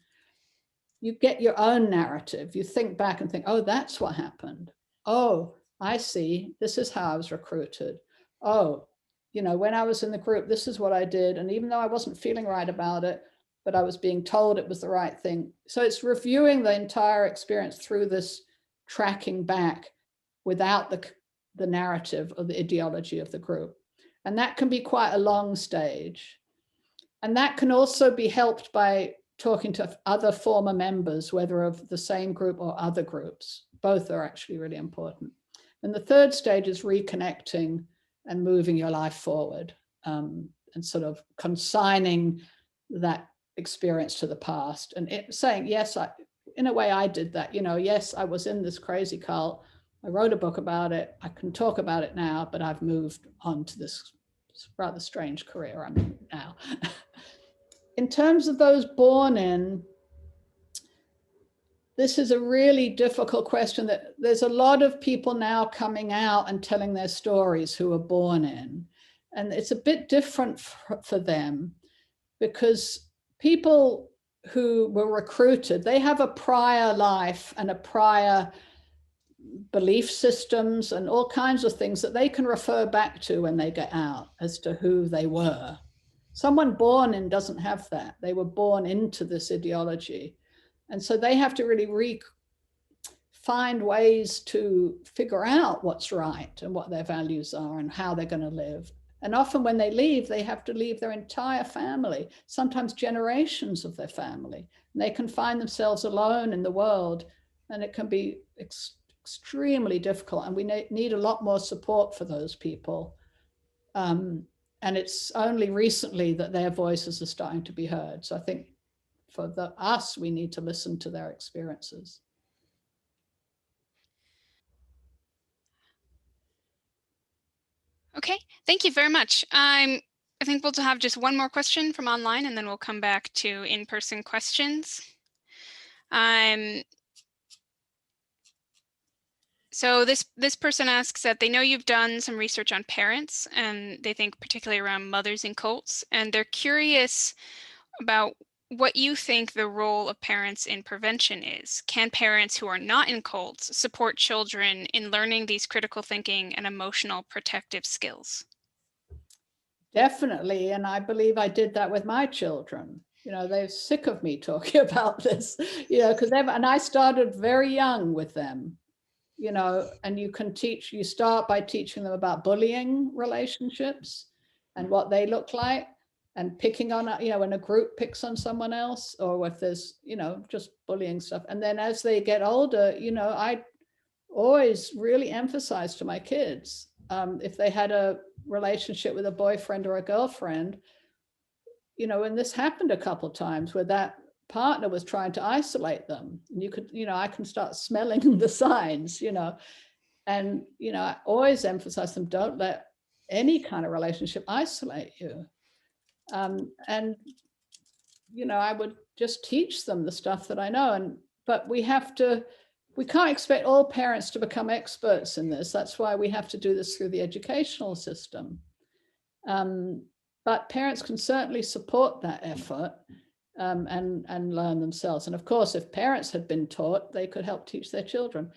you get your own narrative. You think back and think, oh, that's what happened. Oh, I see. This is how I was recruited. Oh, you know, when I was in the group, this is what I did. And even though I wasn't feeling right about it, but I was being told it was the right thing. So it's reviewing the entire experience through this tracking back without the narrative or the ideology of the group. And that can be quite a long stage. And that can also be helped by talking to other former members, whether of the same group or other groups. Both are actually really important. And the third stage is reconnecting and moving your life forward, and sort of consigning that experience to the past and saying, yes, in a way I did that, you know, yes, I was in this crazy cult. I wrote a book about it. I can talk about it now, but I've moved on to this rather strange career I'm in now. In terms of those born in, this is a really difficult question. That there's a lot of people now coming out and telling their stories who were born in, and it's a bit different for them, because people who were recruited, they have a prior life and a prior belief systems and all kinds of things that they can refer back to when they get out as to who they were. Someone born in doesn't have that. They were born into this ideology. And so they have to really find ways to figure out what's right and what their values are and how they're going to live. And often when they leave, they have to leave their entire family, sometimes generations of their family. And they can find themselves alone in the world, and it can be extremely difficult. And we need a lot more support for those people. And it's only recently that their voices are starting to be heard. So I think for us, we need to listen to their experiences. Okay, thank you very much. I think we'll have just one more question from online, and then we'll come back to in-person questions. So this person asks that they know you've done some research on parents, and they think particularly around mothers in cults, and they're curious about what you think the role of parents in prevention is. Can parents who are not in cults support children in learning these critical thinking and emotional protective skills? Definitely, and I believe I did that with my children. You know, they're sick of me talking about this, you know, and I started very young with them, you know, and you start by teaching them about bullying relationships and what they look like, and picking on, you know, when a group picks on someone else, or if there's, you know, just bullying stuff. And then as they get older, you know, I always really emphasize to my kids, if they had a relationship with a boyfriend or a girlfriend, you know, and this happened a couple of times where that partner was trying to isolate them, and you could, you know, I can start smelling the signs, you know, and, you know, I always emphasize them, don't let any kind of relationship isolate you. And, you know, I would just teach them the stuff that I know. But we can't expect all parents to become experts in this. That's why we have to do this through the educational system. But parents can certainly support that effort, and learn themselves. And of course, if parents had been taught, they could help teach their children.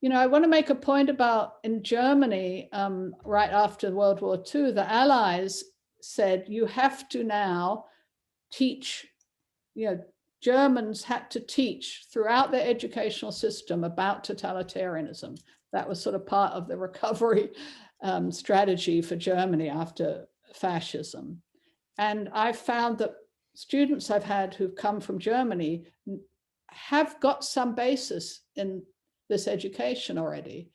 You know, I want to make a point about in Germany, right after World War II, the Allies said, you have to now teach, you know, Germans had to teach throughout their educational system about totalitarianism. That was sort of part of the recovery strategy for Germany after fascism. And I've found that students I've had who've come from Germany have got some basis in this education already,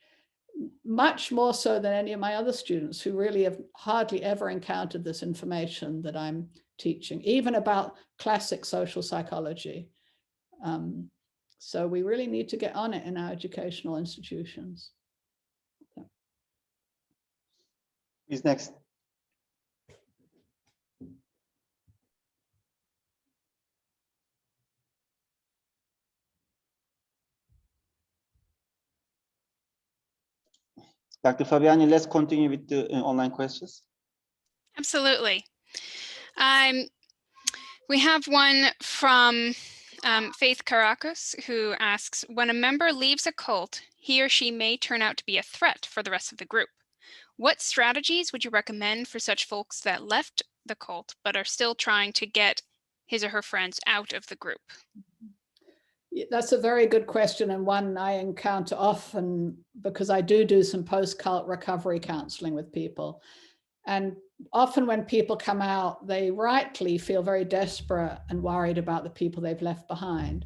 much more so than any of my other students who really have hardly ever encountered this information that I'm teaching, even about classic social psychology. So we really need to get on it in our educational institutions. Who's next? Dr. Fabiani, let's continue with the online questions. Absolutely. We have one from Faith Caracas, who asks, when a member leaves a cult, he or she may turn out to be a threat for the rest of the group. What strategies would you recommend for such folks that left the cult but are still trying to get his or her friends out of the group? That's a very good question, and one I encounter often because I do some post-cult recovery counseling with people. And often when people come out, they rightly feel very desperate and worried about the people they've left behind.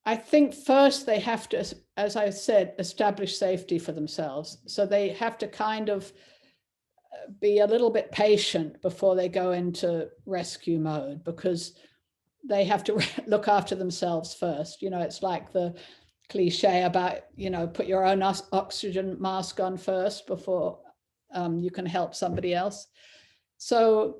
I think first they have to, as I said, establish safety for themselves. So they have to kind of be a little bit patient before they go into rescue mode, because they have to look after themselves first. You know, it's like the cliche about, you know, put your own oxygen mask on first before you can help somebody else. So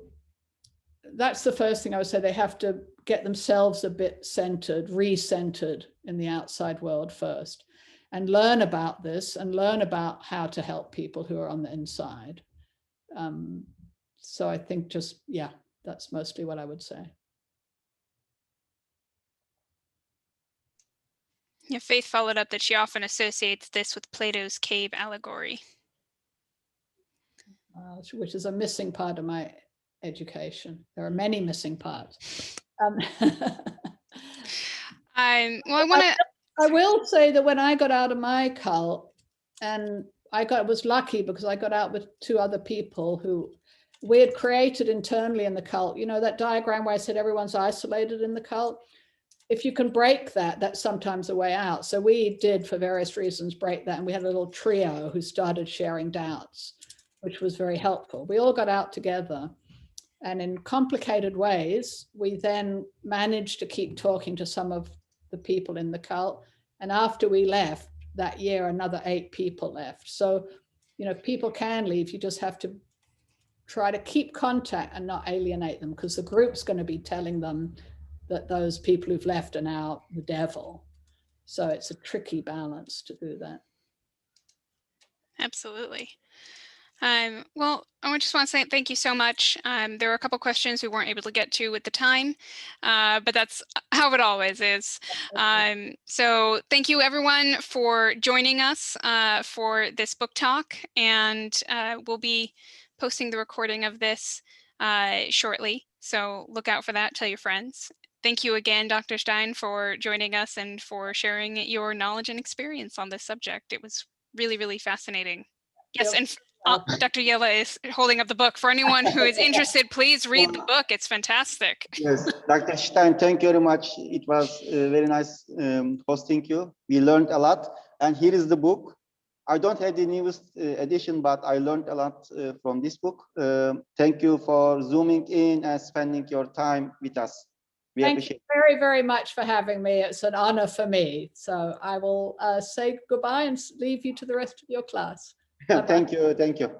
that's the first thing I would say. They have to get themselves a bit centered, re-centered in the outside world first, and learn about this and learn about how to help people who are on the inside. So I think just, yeah, that's mostly what I would say. Yeah, Faith followed up that she often associates this with Plato's cave allegory. Which is a missing part of my education. There are many missing parts. Well, I will say that when I got out of my cult, and was lucky because I got out with 2 other people who we had created internally in the cult. You know, that diagram where I said everyone's isolated in the cult? If you can break that, that's sometimes a way out. So we did, for various reasons, break that. And we had a little trio who started sharing doubts, which was very helpful. We all got out together. And in complicated ways, we then managed to keep talking to some of the people in the cult. And after we left that year, another 8 people left. So, you know, people can leave. You just have to try to keep contact and not alienate them, because the group's going to be telling them that those people who've left are now the devil. So it's a tricky balance to do that. Absolutely. Well, I just want to say thank you so much. There were a couple questions we weren't able to get to at the time, but that's how it always is. So thank you everyone for joining us for this book talk, and we'll be posting the recording of this shortly. So look out for that, tell your friends. Thank you again, Dr. Stein, for joining us and for sharing your knowledge and experience on this subject. It was really, really fascinating. Yes, and Dr. Yella is holding up the book. For anyone who is interested, please read the book. It's fantastic. Yes, Dr. Stein, thank you very much. It was very nice hosting you. We learned a lot. And here is the book. I don't have the newest edition, but I learned a lot from this book. Thank you for zooming in and spending your time with us. Thank you very, very much for having me. It's an honor for me. So I will say goodbye and leave you to the rest of your class. Thank you. Thank you.